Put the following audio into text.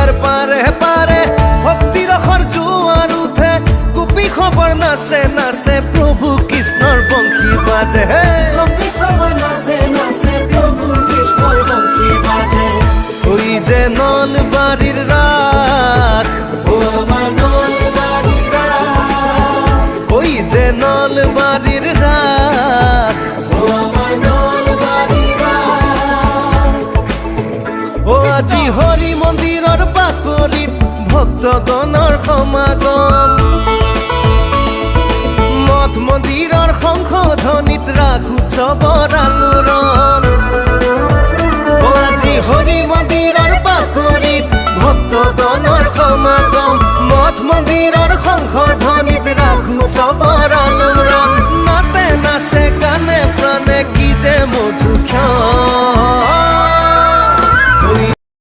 গঙ্গার পারে পারে ভক্তি রসৰ জোৱাৰ উঠে গোপী খবৰ নাচে নাচে প্ৰভু কৃষ্ণৰ বংশী বাজে গোপী খবৰ নাচে নাচে প্ৰভু কৃষ্ণৰ বংশী বাজে ওই যে নলবাৰীৰ ৰাস ও আমার নলবাৰীৰ রাস ওই যে নলবাৰীৰ ৰাস ও আমার নলবাৰীৰ রাস ও আজি হৰি মন্দিৰৰ বাকৰিত ভক্তগণৰ সমাগম মঠ মন্দিৰৰ সংশোধনীত ৰাস উৎসৱৰ আলোড়ন ও আজি হৰি মন্দিৰৰ বাকৰিত ভক্তগণৰ সমাগম মঠ মন্দিৰৰ সংশোধনীত ৰাস উৎসৱৰ আলোড়ন নাচে নাচে গানে প্ৰাণে